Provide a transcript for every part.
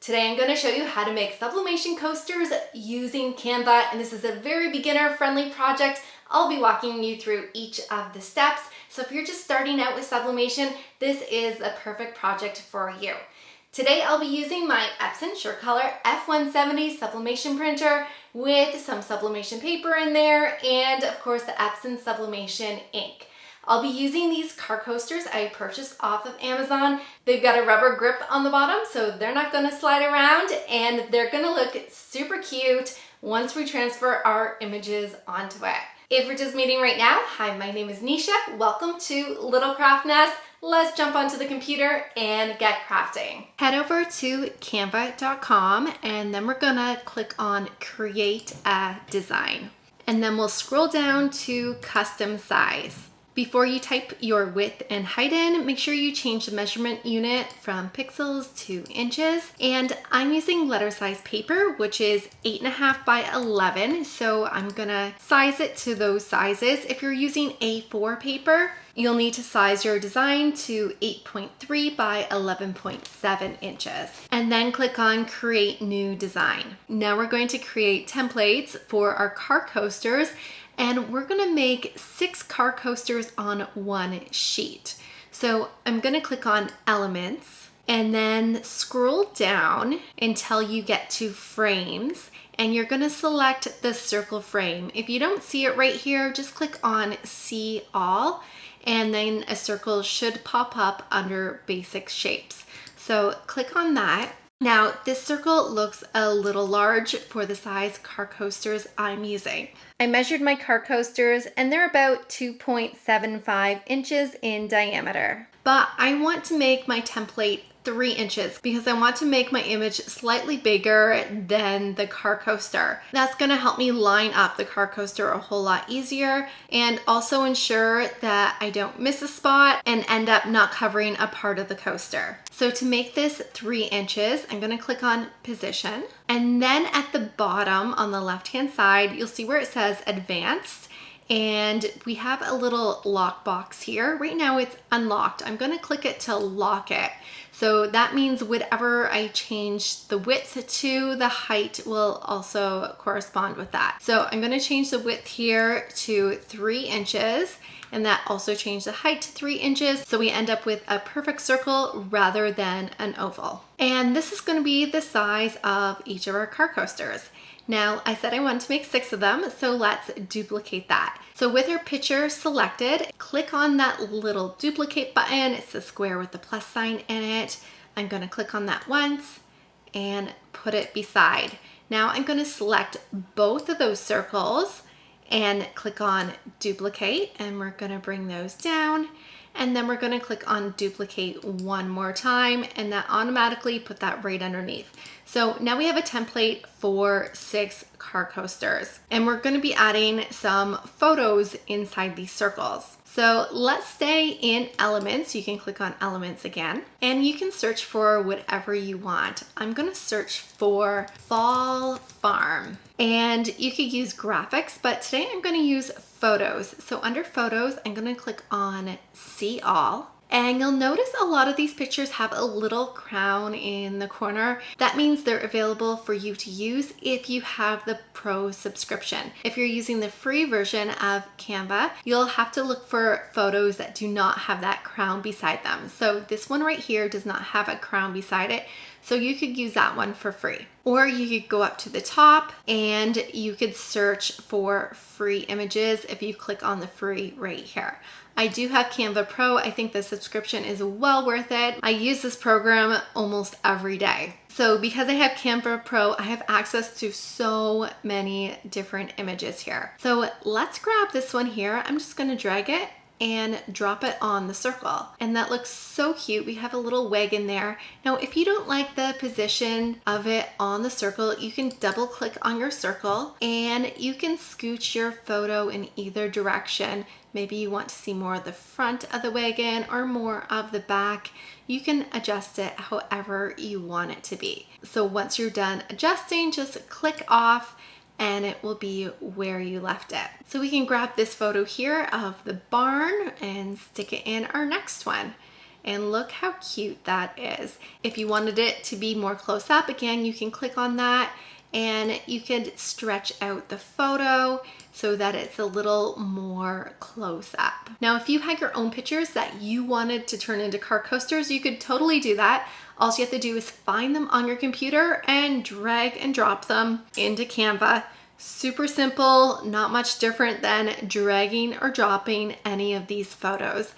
Today I'm going to show you how to make sublimation coasters using Canva, and this is a very beginner-friendly project. I'll be walking you through each of the steps, so if you're just starting out with sublimation, this is a perfect project for you. Today I'll be using my Epson SureColor F170 sublimation printer with some sublimation paper in there and of course the Epson Sublimation Ink. I'll be using these car coasters I purchased off of Amazon. They've got a rubber grip on the bottom so they're not going to slide around, and they're going to look super cute once we transfer our images onto it. If we're just meeting right now, hi, my name is Nisha. Welcome to Little Craft Nest. Let's jump onto the computer and get crafting. Head over to canva.com and then we're gonna click on Create a Design. And then we'll scroll down to Custom Size. Before you type your width and height in, make sure you change the measurement unit from pixels to inches. And I'm using letter size paper, which is 8.5 by 11. So I'm gonna size it to those sizes. If you're using A4 paper, you'll need to size your design to 8.3 by 11.7 inches. And then click on Create New Design. Now we're going to create templates for our car coasters, and we're gonna make 6 car coasters on one sheet. So I'm gonna click on Elements and then scroll down until you get to Frames, and you're gonna select the circle frame. If you don't see it right here, just click on See All, and then a circle should pop up under Basic Shapes. So click on that. Now, this circle looks a little large for the size car coasters I'm using. I measured my car coasters and they're about 2.75 inches in diameter. But I want to make my template 3 inches because I want to make my image slightly bigger than the car coaster. That's going to help me line up the car coaster a whole lot easier and also ensure that I don't miss a spot and end up not covering a part of the coaster. So to make this 3 inches, I'm going to click on Position, and then at the bottom on the left hand side, you'll see where it says Advanced. And we have a little lock box here. Right now it's unlocked. I'm going to click it to lock it. So that means whatever I change the width to, the height will also correspond with that. So I'm going to change the width here to 3 inches, and that also changed the height to 3 inches. So we end up with a perfect circle rather than an oval. And this is going to be the size of each of our car coasters. Now, I said I wanted to make 6 of them, so let's duplicate that. So with our picture selected, click on that little duplicate button. It's the square with the plus sign in it. I'm going to click on that once and put it beside. Now I'm going to select both of those circles and click on duplicate, and we're going to bring those down. And then we're going to click on duplicate one more time, and that automatically put that right underneath. So now we have a template for 6 car coasters, and we're going to be adding some photos inside these circles. So let's stay in Elements. You can click on Elements again, and you can search for whatever you want. I'm going to search for Fall Farm, and you could use graphics, but today I'm going to use photos. So under Photos, I'm going to click on See All. And you'll notice a lot of these pictures have a little crown in the corner. That means they're available for you to use if you have the Pro subscription. If you're using the free version of Canva, you'll have to look for photos that do not have that crown beside them. So this one right here does not have a crown beside it, so you could use that one for free. Or you could go up to the top and you could search for free images if you click on the free right here. I do have Canva Pro. I think the subscription is well worth it. I use this program almost every day. So because I have Canva Pro, I have access to so many different images here. So let's grab this one here. I'm just gonna drag it and drop it on the circle. And that looks so cute. We have a little wagon there. Now, if you don't like the position of it on the circle, you can double click on your circle and you can scooch your photo in either direction. Maybe you want to see more of the front of the wagon or more of the back. You can adjust it however you want it to be. So once you're done adjusting, just click off and it will be where you left it. So we can grab this photo here of the barn and stick it in our next one. And look how cute that is. If you wanted it to be more close up, again, you can click on that and you could stretch out the photo so that it's a little more close up. Now, if you had your own pictures that you wanted to turn into car coasters, you could totally do that. All you have to do is find them on your computer and drag and drop them into Canva. Super simple, not much different than dragging or dropping any of these photos.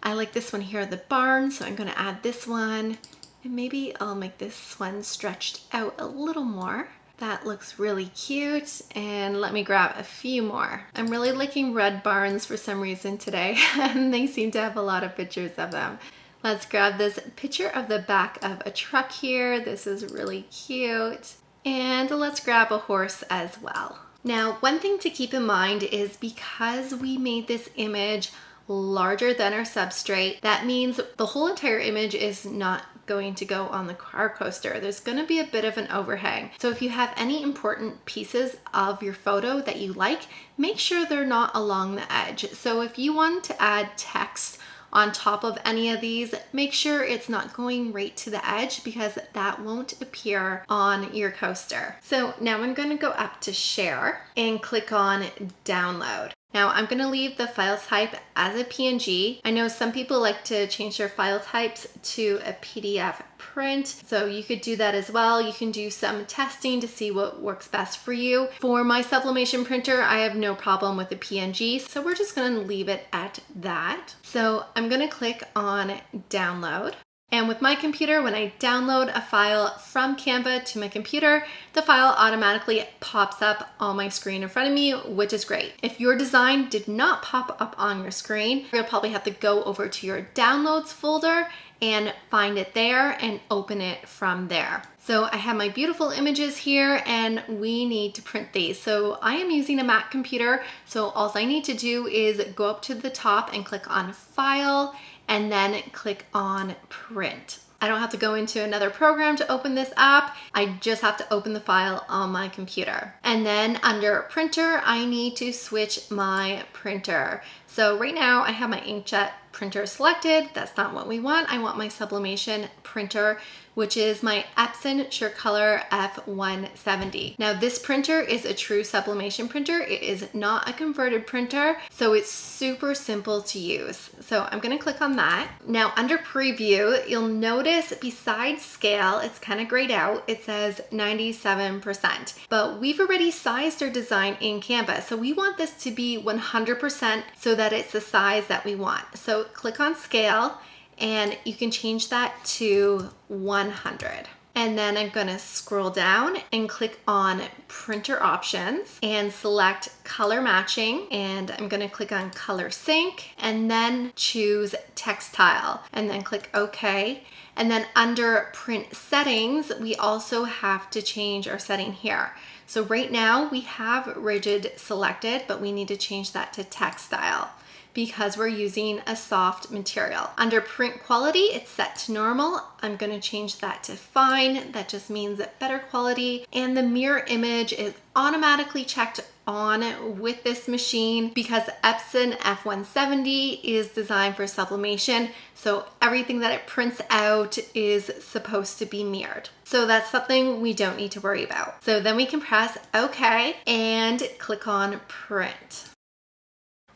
I like this one here, the barn, so I'm gonna add this one. And maybe I'll make this one stretched out a little more. That looks really cute. And let me grab a few more. I'm really liking red barns for some reason today, and they seem to have a lot of pictures of them. Let's grab this picture of the back of a truck here. This is really cute. And let's grab a horse as well. Now, one thing to keep in mind is because we made this image larger than our substrate, that means the whole entire image is not going to go on the car coaster. There's going to be a bit of an overhang. So if you have any important pieces of your photo that you like, make sure they're not along the edge. So if you want to add text on top of any of these, make sure it's not going right to the edge because that won't appear on your coaster. So now I'm going to go up to share and click on download. Now I'm going to leave the file type as a PNG. I know some people like to change their file types to a PDF print, so you could do that as well. You can do some testing to see what works best for you. For my sublimation printer, I have no problem with the PNG, so we're just going to leave it at that. So I'm going to click on download. And with my computer, when I download a file from Canva to my computer, the file automatically pops up on my screen in front of me, which is great. If your design did not pop up on your screen, you'll probably have to go over to your downloads folder and find it there and open it from there. So I have my beautiful images here and we need to print these. So I am using a Mac computer. So all I need to do is go up to the top and click on File and then click on Print. I don't have to go into another program to open this app. I just have to open the file on my computer. And then under Printer, I need to switch my printer. So right now I have my inkjet printer selected. That's not what we want. I want my sublimation printer, which is my Epson SureColor F170. Now this printer is a true sublimation printer. It is not a converted printer, so it's super simple to use. So I'm gonna click on that. Now under preview, you'll notice besides scale, it's kind of grayed out, it says 97%, but we've already sized our design in Canva. So we want this to be 100% so that it's the size that we want. So click on scale, and you can change that to 100. And then I'm gonna scroll down and click on printer options and select color matching. And I'm gonna click on color sync and then choose textile and then click OK. And then under print settings, we also have to change our setting here. So right now we have rigid selected, but we need to change that to textile because we're using a soft material. Under print quality, it's set to normal. I'm gonna change that to fine. That just means better quality. And the mirror image is automatically checked on with this machine because Epson F170 is designed for sublimation. So everything that it prints out is supposed to be mirrored. So that's something we don't need to worry about. So then we can press OK and click on print.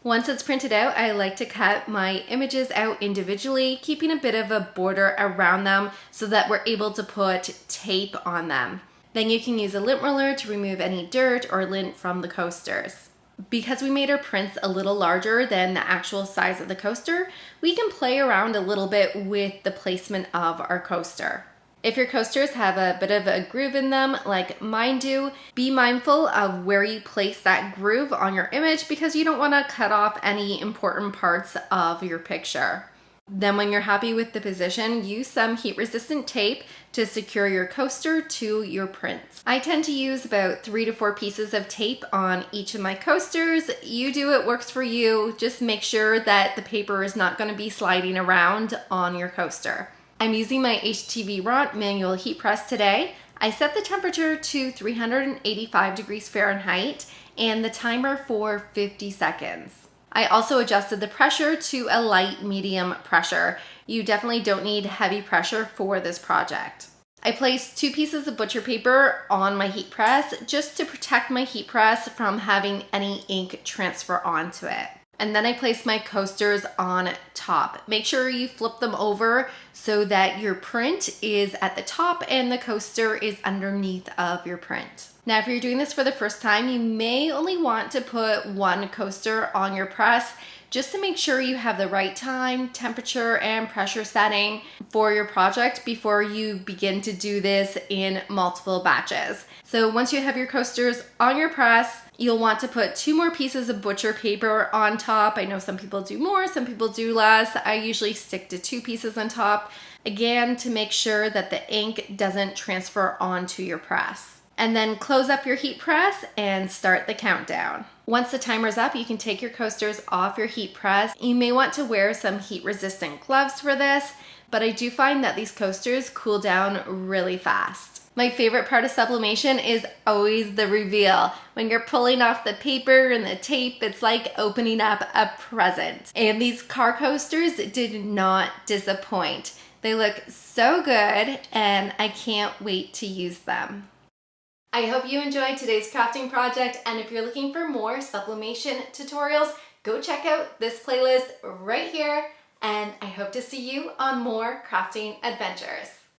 Once it's printed out, I like to cut my images out individually, keeping a bit of a border around them so that we're able to put tape on them. Then you can use a lint roller to remove any dirt or lint from the coasters. Because we made our prints a little larger than the actual size of the coaster, we can play around a little bit with the placement of our coaster. If your coasters have a bit of a groove in them, like mine do, be mindful of where you place that groove on your image because you don't want to cut off any important parts of your picture. Then when you're happy with the position, use some heat-resistant tape to secure your coaster to your prints. I tend to use about 3 to 4 pieces of tape on each of my coasters. You do what works for you. Just make sure that the paper is not going to be sliding around on your coaster. I'm using my HTV Ront manual heat press today. I set the temperature to 385 degrees Fahrenheit and the timer for 50 seconds. I also adjusted the pressure to a light medium pressure. you definitely don't need heavy pressure for this project. I placed 2 pieces of butcher paper on my heat press just to protect my heat press from having any ink transfer onto it. And then I placed my coasters on top. Make sure you flip them over so that your print is at the top and the coaster is underneath of your print. Now, if you're doing this for the first time, you may only want to put 1 coaster on your press just to make sure you have the right time, temperature, and pressure setting for your project before you begin to do this in multiple batches. So once you have your coasters on your press, you'll want to put 2 more pieces of butcher paper on top. I know some people do more, some people do less. I usually stick to 2 pieces on top, again, to make sure that the ink doesn't transfer onto your press. And then close up your heat press and start the countdown. Once the timer's up, you can take your coasters off your heat press. You may want to wear some heat resistant gloves for this, but I do find that these coasters cool down really fast. My favorite part of sublimation is always the reveal. When you're pulling off the paper and the tape, it's like opening up a present. And these car coasters did not disappoint. They look so good and I can't wait to use them. I hope you enjoyed today's crafting project, and if you're looking for more sublimation tutorials, go check out this playlist right here, and I hope to see you on more crafting adventures.